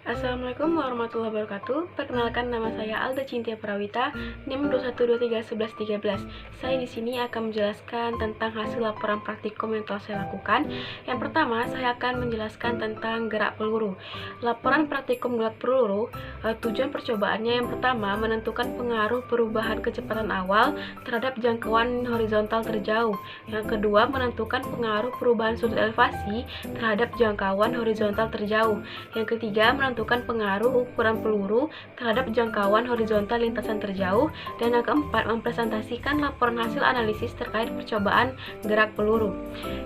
Assalamualaikum warahmatullahi wabarakatuh. Perkenalkan, nama saya Alda Cintia Prawita, NIM 21231113. Saya di sini akan menjelaskan tentang hasil laporan praktikum yang telah saya lakukan. Yang pertama, saya akan menjelaskan tentang gerak peluru. Laporan praktikum gerak peluru, tujuan percobaannya yang pertama menentukan pengaruh perubahan kecepatan awal terhadap jangkauan horizontal terjauh. Yang kedua, menentukan pengaruh perubahan sudut elevasi terhadap jangkauan horizontal terjauh. Yang ketiga, menentukan pengaruh ukuran peluru terhadap jangkauan horizontal lintasan terjauh. Dan yang keempat, mempresentasikan laporan hasil analisis terkait percobaan gerak peluru.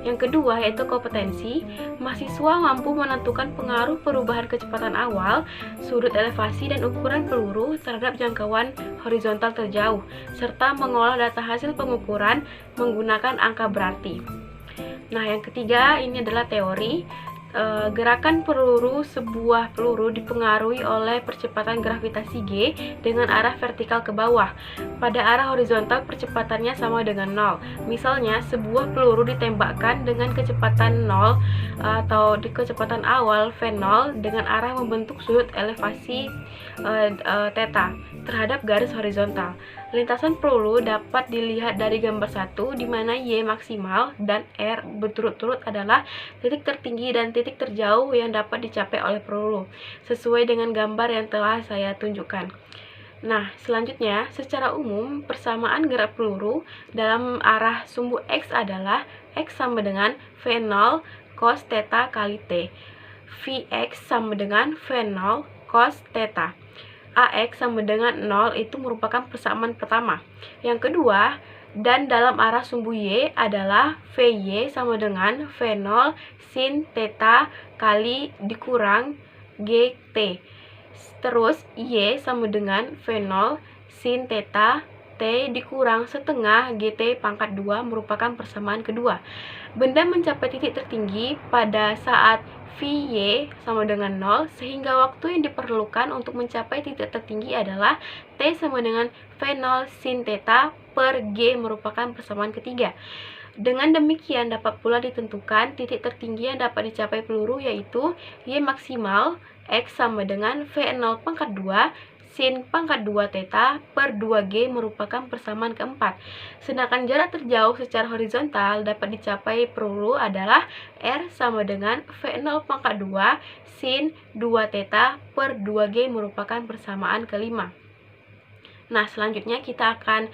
Yang kedua yaitu kompetensi. Mahasiswa mampu menentukan pengaruh perubahan kecepatan awal, sudut elevasi, dan ukuran peluru terhadap jangkauan horizontal terjauh, serta mengolah data hasil pengukuran menggunakan angka berarti. Nah, yang ketiga ini adalah teori. Gerakan peluru, sebuah peluru dipengaruhi oleh percepatan gravitasi G dengan arah vertikal ke bawah. Pada arah horizontal percepatannya sama dengan 0. Misalnya, sebuah peluru ditembakkan dengan kecepatan 0 atau di kecepatan awal V0 dengan arah membentuk sudut elevasi theta terhadap garis horizontal. Lintasan peluru dapat dilihat dari gambar 1, di mana Y maksimal dan R berturut-turut adalah titik tertinggi dan titik terjauh yang dapat dicapai oleh peluru, sesuai dengan gambar yang telah saya tunjukkan. Nah, selanjutnya, secara umum, persamaan gerak peluru dalam arah sumbu X adalah X sama dengan V0 cos theta kali T. Vx sama dengan V0 cos theta. AX sama dengan 0 itu merupakan persamaan pertama. Yang kedua, dan dalam arah sumbu Y adalah VY sama dengan V0 sin theta kali dikurang GT. Terus Y sama dengan V0 sin theta T dikurang setengah GT pangkat 2 merupakan persamaan kedua. Benda mencapai titik tertinggi pada saat Vy sama dengan 0, sehingga waktu yang diperlukan untuk mencapai titik tertinggi adalah T sama dengan V0 sin theta per G merupakan persamaan ketiga. Dengan demikian dapat pula ditentukan titik tertinggi yang dapat dicapai peluru, yaitu Y maksimal X sama dengan V0 pangkat 2 sin pangkat 2 theta per 2G merupakan persamaan keempat. Sedangkan jarak terjauh secara horizontal dapat dicapai peluru adalah R sama dengan V0 pangkat 2 sin 2 theta per 2G merupakan persamaan kelima. Nah, selanjutnya kita akan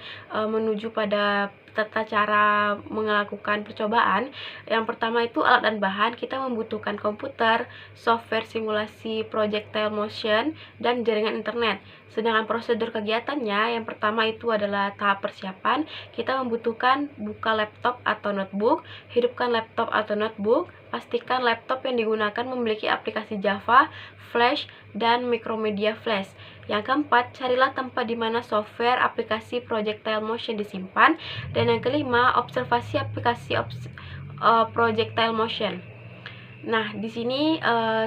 menuju pada tata cara melakukan percobaan. Yang pertama itu alat dan bahan. Kita membutuhkan komputer, software simulasi projectile motion, dan jaringan internet. Sedangkan prosedur kegiatannya, yang pertama itu adalah tahap persiapan. Kita membutuhkan buka laptop atau notebook, hidupkan laptop atau notebook, pastikan laptop yang digunakan memiliki aplikasi Java, Flash, dan Micromedia Flash. Yang keempat, carilah tempat di mana software aplikasi projectile motion disimpan. Dan yang kelima, observasi aplikasi projectile motion. Nah, di sini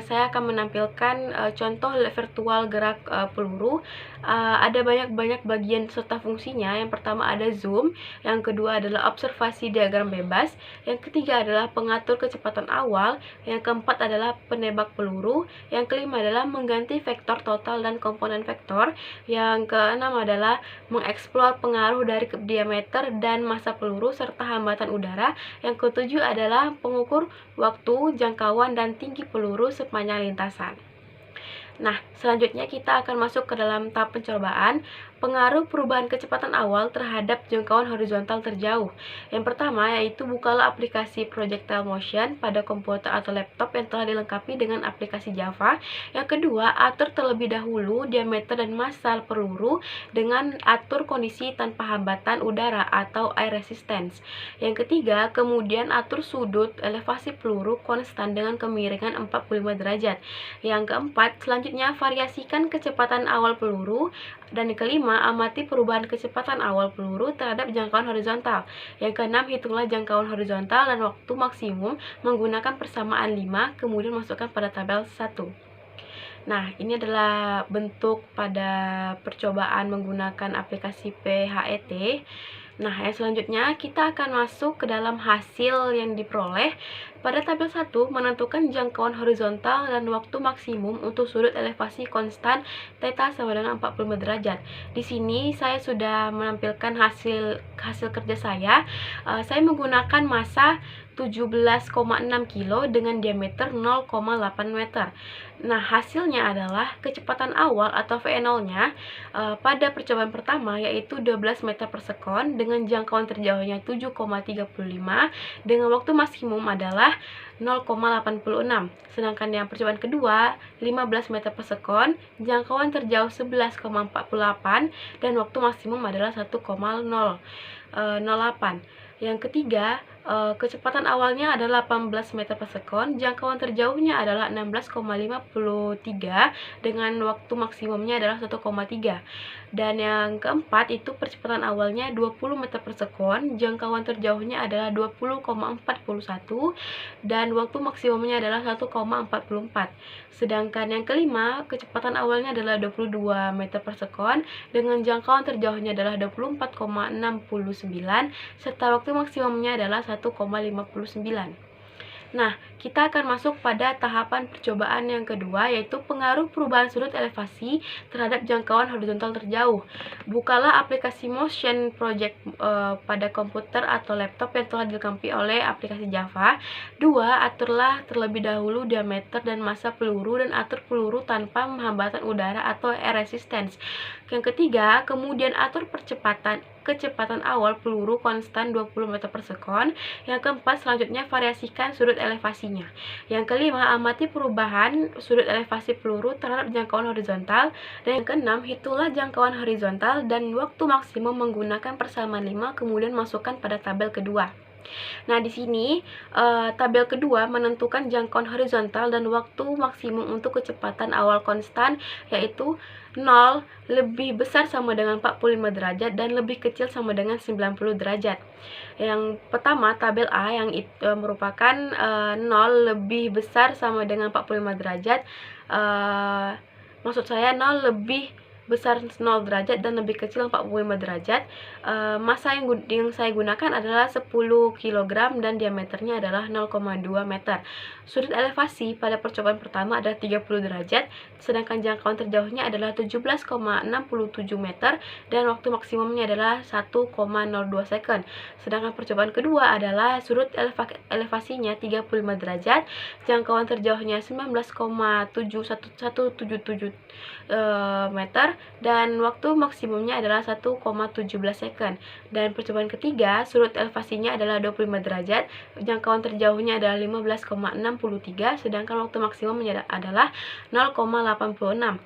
saya akan menampilkan contoh virtual gerak peluru. Ada banyak bagian serta fungsinya. Yang pertama ada zoom, yang kedua adalah observasi diagram bebas, yang ketiga adalah pengatur kecepatan awal, yang keempat adalah penembak peluru, yang kelima adalah mengganti vektor total dan komponen vektor, yang keenam adalah mengeksplor pengaruh dari diameter dan massa peluru serta hambatan udara, yang ketujuh adalah pengukur waktu, jangkauan, dan tinggi peluru sepanjang lintasan. Nah, selanjutnya kita akan masuk ke dalam tahap pencobaan. Pengaruh perubahan kecepatan awal terhadap jangkauan horizontal terjauh. Yang pertama yaitu bukalah aplikasi projectile motion pada komputer atau laptop yang telah dilengkapi dengan aplikasi Java. Yang kedua, atur terlebih dahulu diameter dan massa peluru dengan atur kondisi tanpa hambatan udara atau air resistance. Yang ketiga, kemudian atur sudut elevasi peluru konstan dengan kemiringan 45 derajat. Yang keempat, selanjutnya variasikan kecepatan awal peluru. Dan yang kelima, amati perubahan kecepatan awal peluru terhadap jangkauan horizontal. Yang keenam, hitunglah jangkauan horizontal dan waktu maksimum menggunakan persamaan 5, kemudian masukkan pada tabel 1. Nah, ini adalah bentuk pada percobaan menggunakan aplikasi PHET. Nah, yang selanjutnya kita akan masuk ke dalam hasil yang diperoleh. Pada tabel 1, menentukan jangkauan horizontal dan waktu maksimum untuk sudut elevasi konstan theta sama dengan 45 derajat. Di sini saya sudah menampilkan hasil kerja saya. Saya menggunakan massa 17,6 kilo dengan diameter 0,8 meter. Nah, hasilnya adalah kecepatan awal atau V0-nya pada percobaan pertama yaitu 12 meter per sekon dengan jangkauan terjauhnya 7,35 dengan waktu maksimum adalah 0,86. Sedangkan yang percobaan kedua 15 meter per sekon, jangkauan terjauh 11,48 dan waktu maksimum adalah 1,008. Yang ketiga, kecepatan awalnya adalah 18 meter per sekon, jangkauan terjauhnya adalah 16,53 dengan waktu maksimumnya adalah 1,3. Dan yang keempat itu percepatan awalnya 20 meter per sekon, jangkauan terjauhnya adalah 20,41 dan waktu maksimumnya adalah 1,44. Sedangkan yang kelima, kecepatan awalnya adalah 22 meter per sekon dengan jangkauan terjauhnya adalah 24,69 serta waktu maksimumnya adalah 1,59. Nah, kita akan masuk pada tahapan percobaan yang kedua, yaitu pengaruh perubahan sudut elevasi terhadap jangkauan horizontal terjauh. Bukalah aplikasi Motion Project pada komputer atau laptop yang telah dilengkapi oleh aplikasi Java. 2. Aturlah terlebih dahulu diameter dan massa peluru dan atur peluru tanpa hambatan udara atau air resistance. Yang ketiga, kemudian atur kecepatan awal peluru konstan 20 meter per sekon. Yang keempat, selanjutnya variasikan sudut elevasinya. Yang kelima, amati perubahan sudut elevasi peluru terhadap jangkauan horizontal. Dan yang keenam, hitunglah jangkauan horizontal dan waktu maksimum menggunakan persamaan 5, kemudian masukkan pada tabel kedua. Nah, di sini tabel kedua menentukan jangkauan horizontal dan waktu maksimum untuk kecepatan awal konstan, yaitu 0 lebih besar sama dengan 45 derajat dan lebih kecil sama dengan 90 derajat. Yang pertama, tabel A yang merupakan 0 lebih besar sama dengan 45 derajat. Maksud saya 0 lebih besar 0 derajat dan lebih kecil 45 derajat. Massa yang saya gunakan adalah 10 kg dan diameternya adalah 0,2 meter. Sudut elevasi pada percobaan pertama adalah 30 derajat, sedangkan jangkauan terjauhnya adalah 17,67 meter dan waktu maksimumnya adalah 1,02 second. Sedangkan percobaan kedua adalah sudut elevasinya 35 derajat, jangkauan terjauhnya 19,177 meter dan waktu maksimumnya adalah 1,17 second. Dan percobaan ketiga, sudut elevasinya adalah 25 derajat, jangkauan terjauhnya adalah 15,63, sedangkan waktu maksimumnya adalah 0,86.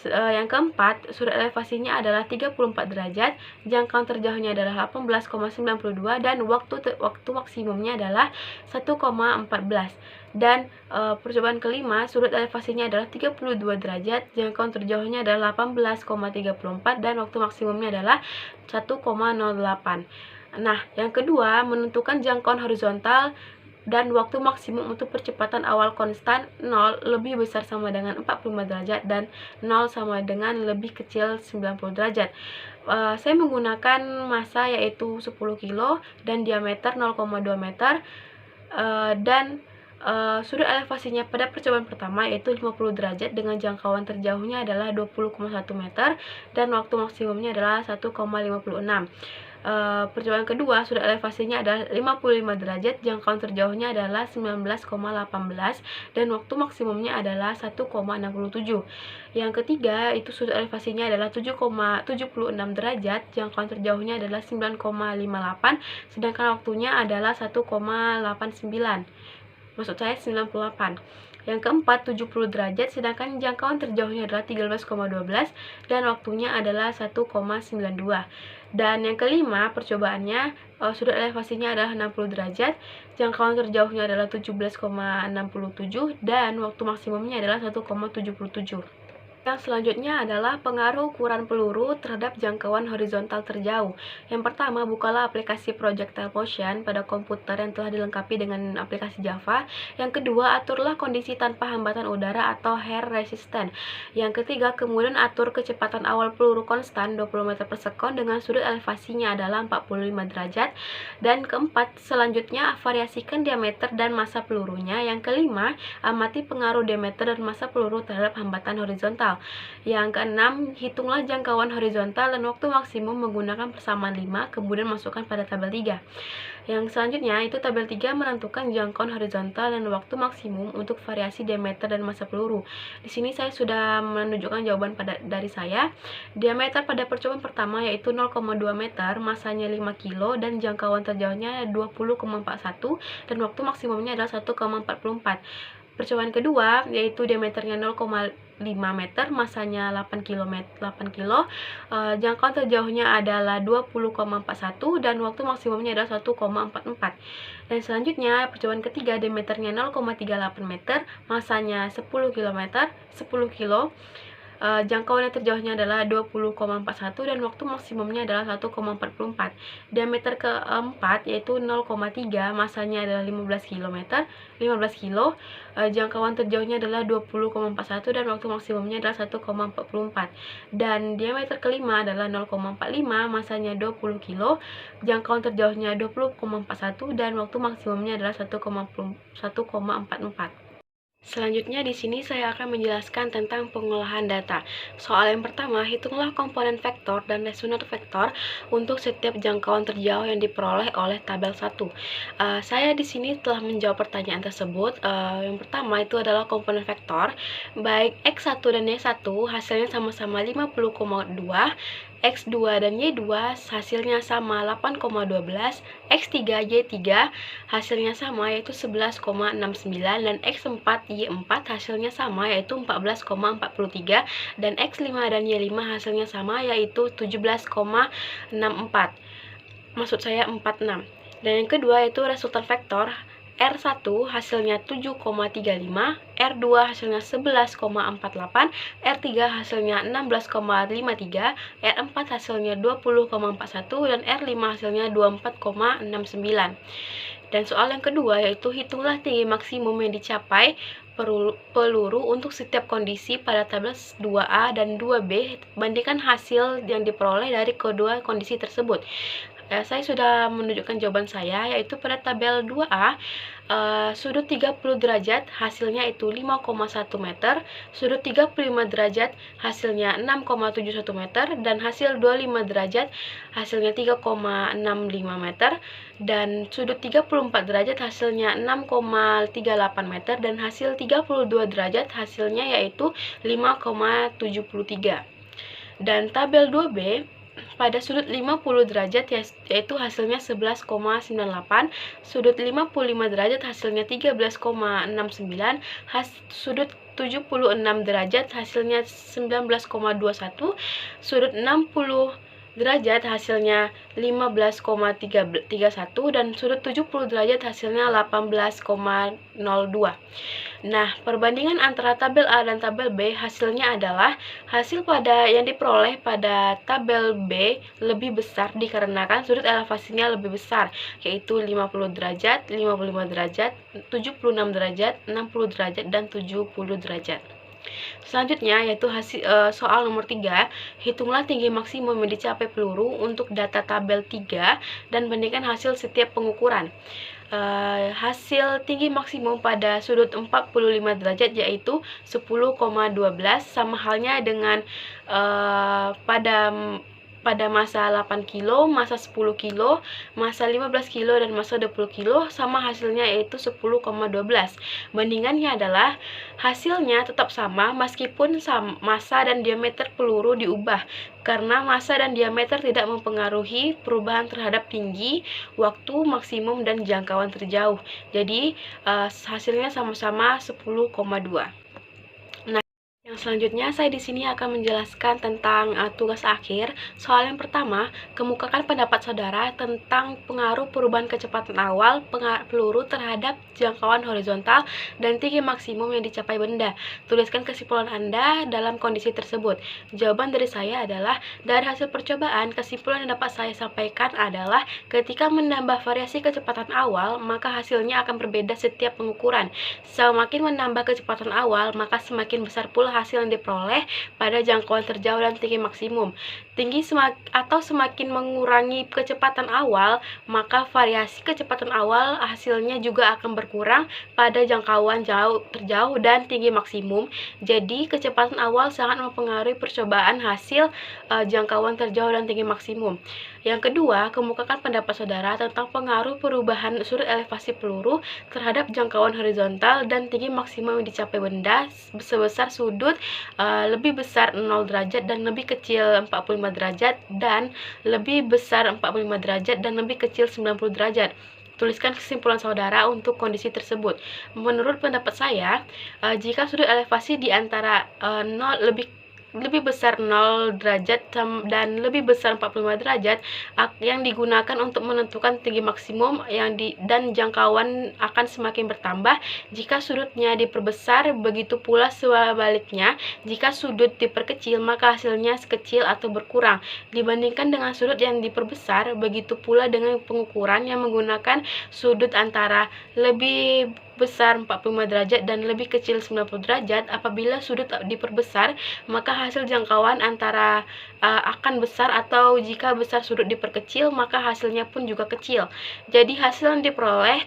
Yang keempat, sudut elevasinya adalah 34 derajat, jangkauan terjauhnya adalah 18,92 dan waktu maksimumnya adalah 1,14. Dan percobaan kelima, sudut elevasinya adalah 32 derajat, jangkauan terjauhnya adalah 18,34 dan waktu maksimumnya adalah 1,08. Nah, yang kedua, menentukan jangkauan horizontal dan waktu maksimum untuk percepatan awal konstan 0 lebih besar sama dengan 45 derajat dan 0 sama dengan lebih kecil 90 derajat. Saya menggunakan massa yaitu 10 kilo dan diameter 0,2 meter dan sudut elevasinya pada percobaan pertama yaitu 50 derajat dengan jangkauan terjauhnya adalah 20,1 meter dan waktu maksimumnya adalah 1,56. Percobaan kedua, sudut elevasinya adalah 55 derajat, jangkauan terjauhnya adalah 19,18 dan waktu maksimumnya adalah 1,67. Yang ketiga, itu sudut elevasinya adalah 7,76 derajat, jangkauan terjauhnya adalah 9,58, sedangkan waktunya adalah 1,89. Maksud saya 98. Yang keempat 70 derajat, sedangkan jangkauan terjauhnya adalah 13,12 dan waktunya adalah 1,92. Dan yang kelima percobaannya, sudut elevasinya adalah 60 derajat, jangkauan terjauhnya adalah 17,67 dan waktu maksimumnya adalah 1,77. Yang selanjutnya adalah pengaruh ukuran peluru terhadap jangkauan horizontal terjauh. Yang pertama, bukalah aplikasi Projectile Motion pada komputer yang telah dilengkapi dengan aplikasi Java. Yang kedua, aturlah kondisi tanpa hambatan udara atau air resistant. Yang ketiga, kemudian atur kecepatan awal peluru konstan 20 meter per sekon dengan sudut elevasinya adalah 45 derajat. Dan keempat, selanjutnya variasikan diameter dan massa pelurunya. Yang kelima, amati pengaruh diameter dan massa peluru terhadap hambatan horizontal. Yang keenam, hitunglah jangkauan horizontal dan waktu maksimum menggunakan persamaan 5, kemudian masukkan pada tabel 3. Yang selanjutnya itu tabel 3 menentukan jangkauan horizontal dan waktu maksimum untuk variasi diameter dan massa peluru. Di sini saya sudah menunjukkan jawaban dari saya. Diameter pada percobaan pertama yaitu 0,2 meter, massanya 5 kilo dan jangkauan terjauhnya 20,41 dan waktu maksimumnya adalah 1,44. Percobaan kedua yaitu diameternya 0,5 meter, masanya 8 kilo, jangkauan terjauhnya adalah 20,41 dan waktu maksimumnya adalah 1,44. Dan selanjutnya percobaan ketiga diameternya 0,38 meter, masanya 10 kilo, jangkauan yang terjauhnya adalah 20,41 dan waktu maksimumnya adalah 1,44. Diameter keempat yaitu 0,3, masanya adalah 15 kilo, jangkauan terjauhnya adalah 20,41 dan waktu maksimumnya adalah 1,44. Dan diameter kelima adalah 0,45, masanya 20 kilo, jangkauan terjauhnya 20,41 dan waktu maksimumnya adalah 1,44. Selanjutnya di sini saya akan menjelaskan tentang pengolahan data. Soal yang pertama, hitunglah komponen vektor dan resonan vektor untuk setiap jangkauan terjauh yang diperoleh oleh tabel 1. Saya di sini telah menjawab pertanyaan tersebut. Yang pertama itu adalah komponen vektor, baik X1 dan Y1 hasilnya sama-sama 50,2, X2 dan Y2 hasilnya sama 8,12, X3, Y3 hasilnya sama yaitu 11,69 dan X4, Y4 hasilnya sama yaitu 14,43 dan X5 dan Y5 hasilnya sama yaitu 17,64. Maksud saya 46. Dan yang kedua yaitu resultan vektor. R1 hasilnya 7,35, R2 hasilnya 11,48, R3 hasilnya 16,53, R4 hasilnya 20,41, dan R5 hasilnya 24,69. Dan soal yang kedua yaitu hitunglah tinggi maksimum yang dicapai peluru untuk setiap kondisi pada tabel 2A dan 2B, bandingkan hasil yang diperoleh dari kedua kondisi tersebut. Saya sudah menunjukkan jawaban saya, yaitu pada tabel 2A, sudut 30 derajat hasilnya itu 5,1 meter, sudut 35 derajat hasilnya 6,71 meter, dan hasil 25 derajat hasilnya 3,65 meter, dan sudut 34 derajat hasilnya 6,38 meter, dan hasil 32 derajat hasilnya yaitu 5,73. Dan tabel 2B, pada sudut 50 derajat yaitu hasilnya 11,98, sudut 55 derajat hasilnya 13,69, sudut 76 derajat hasilnya 19,21, sudut 60 derajat hasilnya 15,31 dan sudut 70 derajat hasilnya 18,02. Nah, perbandingan antara tabel A dan tabel B hasilnya adalah hasil yang diperoleh pada tabel B lebih besar dikarenakan sudut elevasinya lebih besar, yaitu 50 derajat, 55 derajat, 76 derajat, 60 derajat, dan 70 derajat. Selanjutnya yaitu soal nomor 3, hitunglah tinggi maksimum yang dicapai peluru untuk data tabel 3 dan bandingkan hasil setiap pengukuran. Hasil tinggi maksimum pada sudut 45 derajat yaitu 10,12, sama halnya dengan pada massa 8 kilo, massa 10 kilo, massa 15 kilo, dan massa 20 kilo, sama hasilnya yaitu 10,12. Bandingannya adalah hasilnya tetap sama meskipun massa dan diameter peluru diubah, karena massa dan diameter tidak mempengaruhi perubahan terhadap tinggi, waktu, maksimum, dan jangkauan terjauh. Jadi hasilnya sama-sama 10,2. Yang selanjutnya, saya di sini akan menjelaskan tentang tugas akhir. Soal yang pertama, kemukakan pendapat saudara tentang pengaruh perubahan kecepatan awal peluru terhadap jangkauan horizontal dan tinggi maksimum yang dicapai benda. Tuliskan kesimpulan Anda dalam kondisi tersebut. Jawaban dari saya adalah, dari hasil percobaan, kesimpulan yang dapat saya sampaikan adalah ketika menambah variasi kecepatan awal, maka hasilnya akan berbeda setiap pengukuran. Semakin menambah kecepatan awal, maka semakin besar pula hasil yang diperoleh pada jangkauan terjauh dan tinggi maksimum. Semakin mengurangi kecepatan awal, maka variasi kecepatan awal hasilnya juga akan berkurang pada jangkauan terjauh dan tinggi maksimum. Jadi kecepatan awal sangat mempengaruhi percobaan hasil jangkauan terjauh dan tinggi maksimum. Yang kedua, kemukakan pendapat saudara tentang pengaruh perubahan sudut elevasi peluru terhadap jangkauan horizontal dan tinggi maksimum yang dicapai benda sebesar sudut lebih besar 0 derajat dan lebih kecil 45 derajat dan lebih besar 45 derajat dan lebih kecil 90 derajat. Tuliskan kesimpulan saudara untuk kondisi tersebut. Menurut pendapat saya, jika sudut elevasi di antara 0 lebih besar 0 derajat dan lebih besar 45 derajat yang digunakan untuk menentukan tinggi maksimum dan jangkauan akan semakin bertambah jika sudutnya diperbesar. Begitu pula sebaliknya, jika sudut diperkecil maka hasilnya kecil atau berkurang dibandingkan dengan sudut yang diperbesar. Begitu pula dengan pengukuran yang menggunakan sudut antara lebih besar 45 derajat dan lebih kecil 90 derajat. Apabila sudut diperbesar, maka hasil jangkauan antara akan besar, atau jika besar sudut diperkecil, maka hasilnya pun juga kecil. Jadi hasil yang diperoleh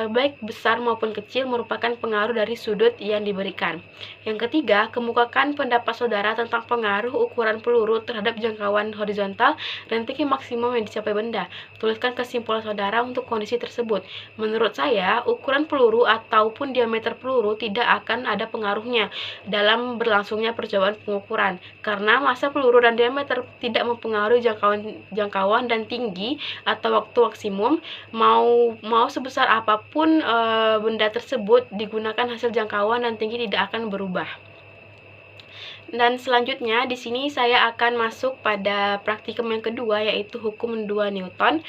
baik besar maupun kecil merupakan pengaruh dari sudut yang diberikan. Yang ketiga, kemukakan pendapat saudara tentang pengaruh ukuran peluru terhadap jangkauan horizontal dan tinggi maksimum yang dicapai benda. Tuliskan kesimpulan saudara untuk kondisi tersebut. Menurut saya, ukuran peluru ataupun diameter peluru tidak akan ada pengaruhnya dalam berlangsungnya percobaan pengukuran, karena massa peluru dan diameter tidak mempengaruhi jangkauan dan tinggi atau waktu maksimum. Mau sebesar apapun benda tersebut digunakan, hasil jangkauan dan tinggi tidak akan berubah. Dan selanjutnya di sini saya akan masuk pada praktikum yang kedua, yaitu hukum 2 Newton.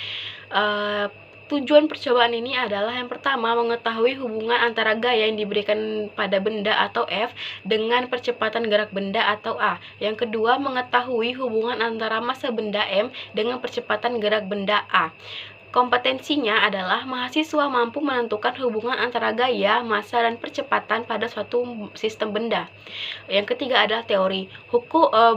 Tujuan percobaan ini adalah yang pertama, mengetahui hubungan antara gaya yang diberikan pada benda atau F dengan percepatan gerak benda atau A. Yang kedua, mengetahui hubungan antara massa benda M dengan percepatan gerak benda A. Kompetensinya adalah mahasiswa mampu menentukan hubungan antara gaya, massa, dan percepatan pada suatu sistem benda. Yang ketiga adalah teori.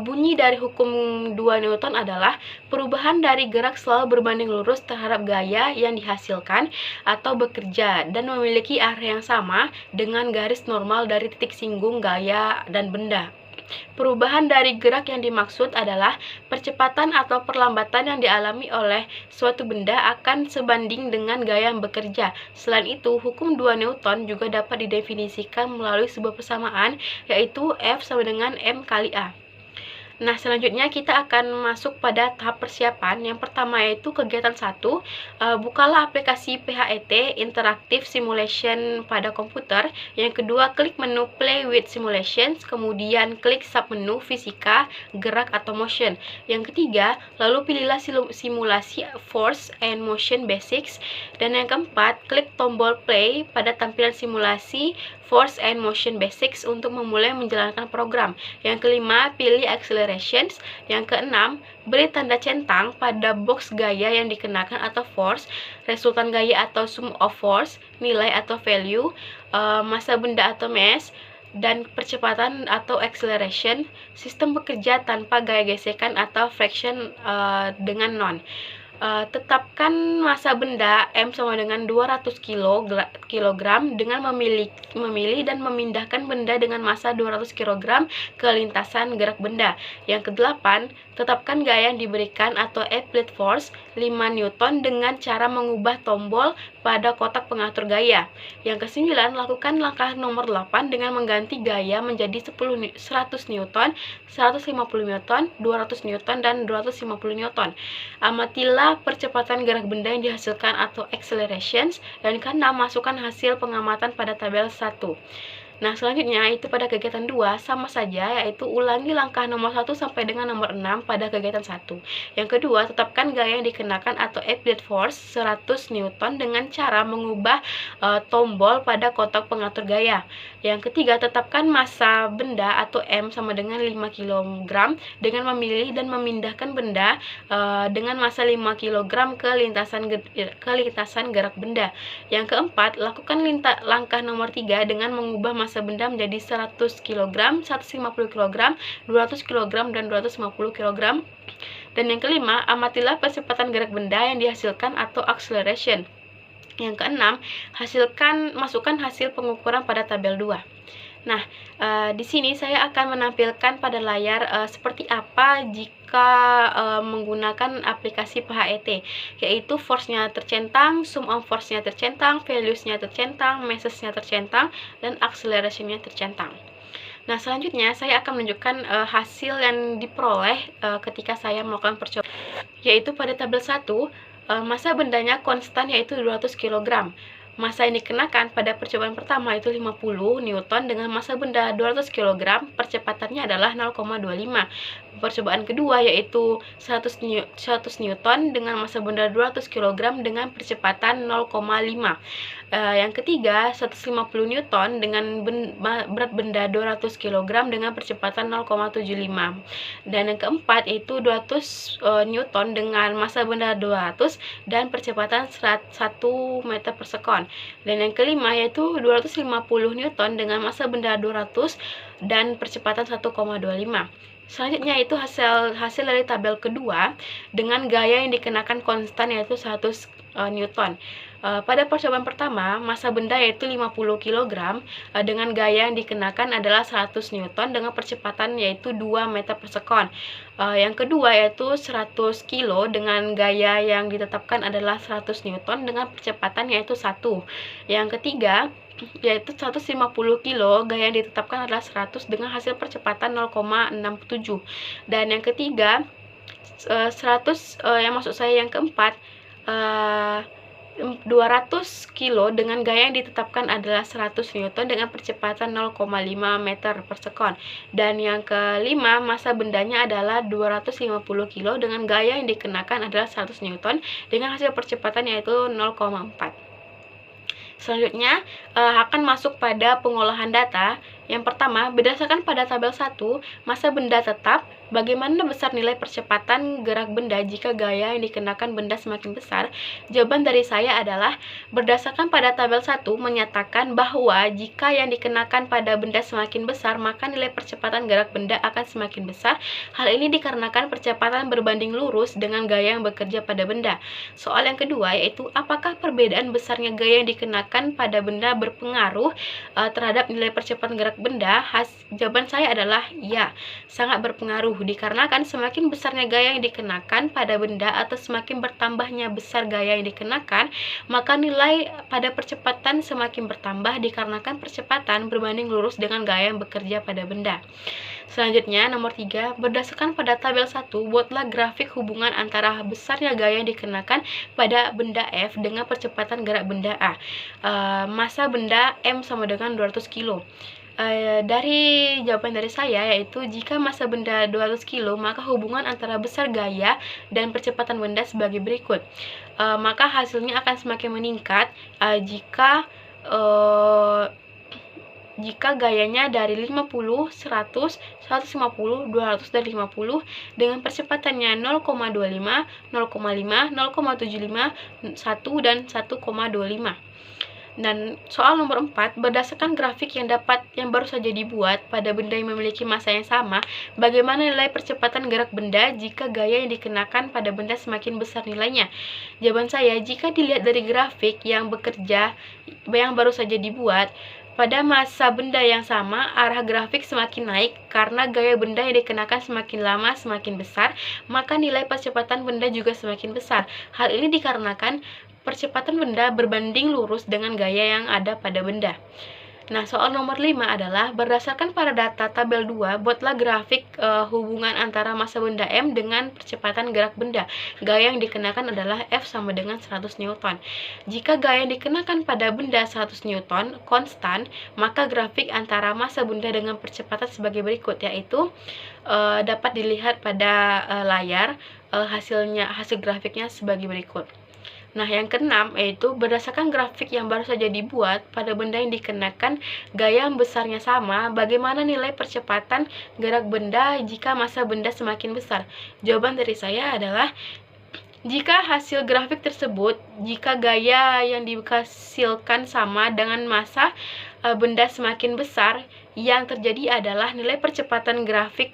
Bunyi dari hukum 2 Newton adalah perubahan dari gerak selalu berbanding lurus terhadap gaya yang dihasilkan atau bekerja dan memiliki arah yang sama dengan garis normal dari titik singgung gaya dan benda. Perubahan dari gerak yang dimaksud adalah percepatan atau perlambatan yang dialami oleh suatu benda akan sebanding dengan gaya yang bekerja. Selain itu, hukum 2 Newton juga dapat didefinisikan melalui sebuah persamaan, yaitu F sama dengan M kali A. Nah, selanjutnya kita akan masuk pada tahap persiapan. Yang pertama yaitu kegiatan 1. Bukalah aplikasi PHET Interactive Simulation pada komputer. Yang kedua, klik menu Play with Simulations, kemudian klik submenu Fisika, Gerak atau Motion. Yang ketiga, lalu pilihlah simulasi Force and Motion Basics. Dan yang keempat, klik tombol play pada tampilan simulasi Force and Motion Basics untuk memulai menjalankan program. Yang kelima, pilih Accelerations. Yang keenam, beri tanda centang pada box gaya yang dikenakan atau force, resultan gaya atau sum of force, nilai atau value, massa benda atau mass, dan percepatan atau acceleration. Sistem bekerja tanpa gaya gesekan atau fraction dengan non. Tetapkan massa benda M sama dengan 200 kg dengan memilih dan memindahkan benda dengan massa 200 kg ke lintasan gerak benda. Yang kedelapan, tetapkan gaya yang diberikan atau applied force 5 Newton dengan cara mengubah tombol pada kotak pengatur gaya. Yang kesembilan, lakukan langkah nomor 8 dengan mengganti gaya menjadi 100 Newton, 150 Newton, 200 Newton, dan 250 Newton. Amatilah percepatan gerak benda yang dihasilkan atau accelerations. Dan keenam, masukkan hasil pengamatan pada tabel 1. Nah, selanjutnya itu pada kegiatan 2 sama saja, yaitu ulangi langkah nomor 1 sampai dengan nomor 6 pada kegiatan 1. Yang kedua, tetapkan gaya yang dikenakan atau applied force 100 Newton dengan cara mengubah tombol pada kotak pengatur gaya. Yang ketiga, tetapkan massa benda atau M sama dengan 5 kg dengan memilih dan memindahkan benda dengan massa 5 kg ke lintasan gerak benda. Yang keempat, lakukan langkah nomor 3 dengan mengubah massa benda menjadi 100 kg, 150 kg, 200 kg, dan 250 kg. Dan yang kelima, amatilah percepatan gerak benda yang dihasilkan atau acceleration. Yang keenam, masukkan hasil pengukuran pada tabel 2. Nah, di sini saya akan menampilkan pada layar seperti apa jika menggunakan aplikasi PHET, yaitu force-nya tercentang, sum of force-nya tercentang, values-nya tercentang, masses-nya tercentang, dan acceleration-nya tercentang. Nah, selanjutnya saya akan menunjukkan hasil yang diperoleh ketika saya melakukan percobaan, yaitu pada tabel 1, massa bendanya konstan yaitu 200 kg. Massa yang dikenakan pada percobaan pertama itu 50 Newton dengan massa benda 200 kg, percepatannya adalah 0,25. Percobaan kedua yaitu 100 Newton dengan massa benda 200 kg dengan percepatan 0,5. Yang ketiga, 150 Newton dengan berat benda 200 kg dengan percepatan 0,75. Dan yang keempat yaitu 200 Newton dengan massa benda 200 dan percepatan 1 meter per sekon. Dan yang kelima yaitu 250 Newton dengan massa benda 200 dan percepatan 1,25. Selanjutnya itu hasil dari tabel kedua dengan gaya yang dikenakan konstan yaitu 100 Newton. Pada percobaan pertama, massa benda yaitu 50 kg dengan gaya yang dikenakan adalah 100 Newton dengan percepatan yaitu 2 meter per sekon. Yang kedua yaitu 100 kg dengan gaya yang ditetapkan adalah 100 Newton dengan percepatan yaitu 1. Yang ketiga yaitu 150 kg, gaya yang ditetapkan adalah 100 dengan hasil percepatan 0,67. Dan yang ketiga 100 yang maksud saya yang keempat 200 kg dengan gaya yang ditetapkan adalah 100 Newton dengan percepatan 0,5 meter per sekon. Dan yang kelima, massa bendanya adalah 250 kg dengan gaya yang dikenakan adalah 100 Newton dengan hasil percepatan yaitu 0,4. Selanjutnya akan masuk pada pengolahan data. Yang pertama, berdasarkan pada tabel 1, massa benda tetap, bagaimana besar nilai percepatan gerak benda jika gaya yang dikenakan benda semakin besar? Jawaban dari saya adalah, berdasarkan pada tabel 1 menyatakan bahwa jika yang dikenakan pada benda semakin besar, maka nilai percepatan gerak benda akan semakin besar. Hal ini dikarenakan percepatan berbanding lurus dengan gaya yang bekerja pada benda. Soal yang kedua yaitu, apakah perbedaan besarnya gaya yang dikenakan pada benda berpengaruh terhadap nilai percepatan gerak benda? Jawaban saya adalah ya, sangat berpengaruh dikarenakan semakin besarnya gaya yang dikenakan pada benda atau semakin bertambahnya besar gaya yang dikenakan, maka nilai pada percepatan semakin bertambah dikarenakan percepatan berbanding lurus dengan gaya yang bekerja pada benda. Selanjutnya, nomor 3, berdasarkan pada tabel 1, buatlah grafik hubungan antara besarnya gaya yang dikenakan pada benda F dengan percepatan gerak benda A. Massa benda M sama dengan 200 kg. Dari jawaban dari saya yaitu, jika massa benda 200 kg, maka hubungan antara besar gaya dan percepatan benda sebagai berikut. Maka hasilnya akan semakin meningkat jika gayanya dari 50, 100, 150, 200, dan 50 dengan percepatannya 0,25, 0,5, 0,75, 1, dan 1,25. Dan soal nomor 4, berdasarkan grafik yang baru saja dibuat pada benda yang memiliki massa yang sama, bagaimana nilai percepatan gerak benda jika gaya yang dikenakan pada benda semakin besar nilainya? Jawaban saya, jika dilihat dari grafik yang baru saja dibuat, pada massa benda yang sama, arah grafik semakin naik karena gaya benda yang dikenakan semakin lama semakin besar, maka nilai percepatan benda juga semakin besar. Hal ini dikarenakan percepatan benda berbanding lurus dengan gaya yang ada pada benda. Nah, soal nomor 5 adalah berdasarkan pada data tabel 2, buatlah grafik hubungan antara massa benda M dengan percepatan gerak benda. Gaya yang dikenakan adalah F sama dengan 100 Newton. Jika gaya yang dikenakan pada benda 100 Newton konstan, maka grafik antara massa benda dengan percepatan sebagai berikut, yaitu dapat dilihat pada layar. Hasil grafiknya sebagai berikut. Nah, yang keenam yaitu berdasarkan grafik yang baru saja dibuat pada benda yang dikenakan gaya yang besarnya sama, bagaimana nilai percepatan gerak benda jika massa benda semakin besar? Jawaban dari saya adalah jika hasil grafik tersebut, jika gaya yang dihasilkan sama dengan massa benda semakin besar, yang terjadi adalah nilai percepatan grafik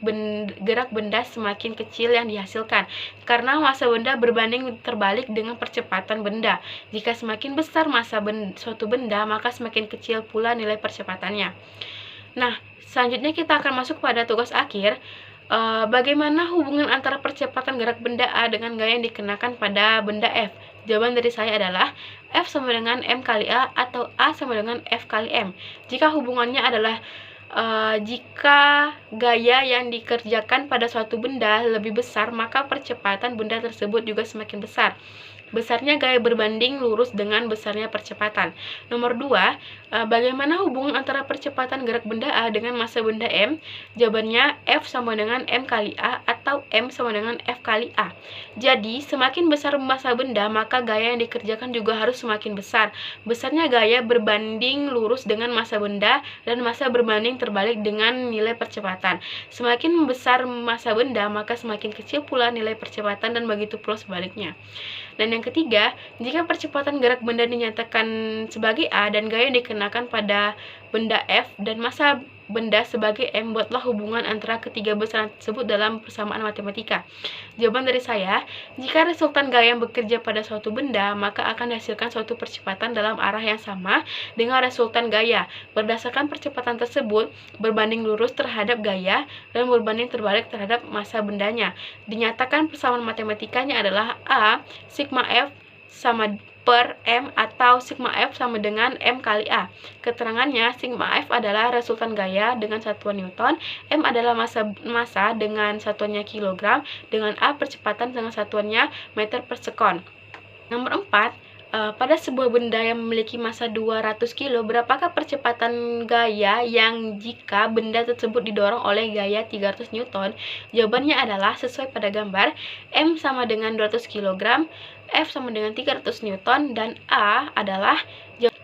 gerak benda semakin kecil yang dihasilkan, karena massa benda berbanding terbalik dengan percepatan benda. Jika semakin besar massa suatu benda, maka semakin kecil pula nilai percepatannya. Nah, selanjutnya kita akan masuk pada tugas akhir. Bagaimana hubungan antara percepatan gerak benda A dengan gaya yang dikenakan pada benda F? Jawaban dari saya adalah F sama dengan M kali A atau A sama dengan F kali M. Jika hubungannya adalah jika gaya yang dikerjakan pada suatu benda lebih besar, maka percepatan benda tersebut juga semakin besar. Besarnya gaya berbanding lurus dengan besarnya percepatan. Nomor 2, bagaimana hubungan antara percepatan gerak benda A dengan massa benda M? Jawabannya F sama dengan M kali A atau M sama dengan F kali A. Jadi, semakin besar massa benda, maka gaya yang dikerjakan juga harus semakin besar. Besarnya gaya berbanding lurus dengan massa benda dan massa berbanding terbalik dengan nilai percepatan. Semakin besar massa benda, maka semakin kecil pula nilai percepatan dan begitu pula sebaliknya. Dan yang ketiga, jika percepatan gerak benda dinyatakan sebagai A dan gaya dikenakan pada benda F dan massa benda sebagai M, buatlah hubungan antara ketiga besaran tersebut dalam persamaan matematika. Jawaban dari saya, jika resultan gaya yang bekerja pada suatu benda, maka akan dihasilkan suatu percepatan dalam arah yang sama dengan resultan gaya. Berdasarkan percepatan tersebut, berbanding lurus terhadap gaya dan berbanding terbalik terhadap massa bendanya. Dinyatakan persamaan matematikanya adalah A sigma F sama per M atau sigma F sama dengan M kali A. Keterangannya, sigma F adalah resultan gaya dengan satuan Newton, M adalah massa dengan satuannya kilogram, dengan A percepatan dengan satuannya meter per sekon. Nomor 4, pada sebuah benda yang memiliki massa 200 kg, berapakah percepatan gaya yang jika benda tersebut didorong oleh gaya 300 Newton? Jawabannya adalah sesuai pada gambar, M sama dengan 200 kg, F sama dengan 300 Newton, dan A adalah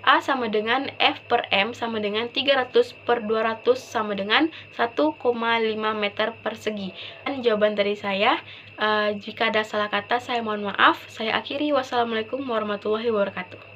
A sama dengan F per M sama dengan 300 per 200 sama dengan 1,5 meter persegi. Dan jawaban dari saya, jika ada salah kata saya mohon maaf. Saya akhiri. Wassalamualaikum warahmatullahi wabarakatuh.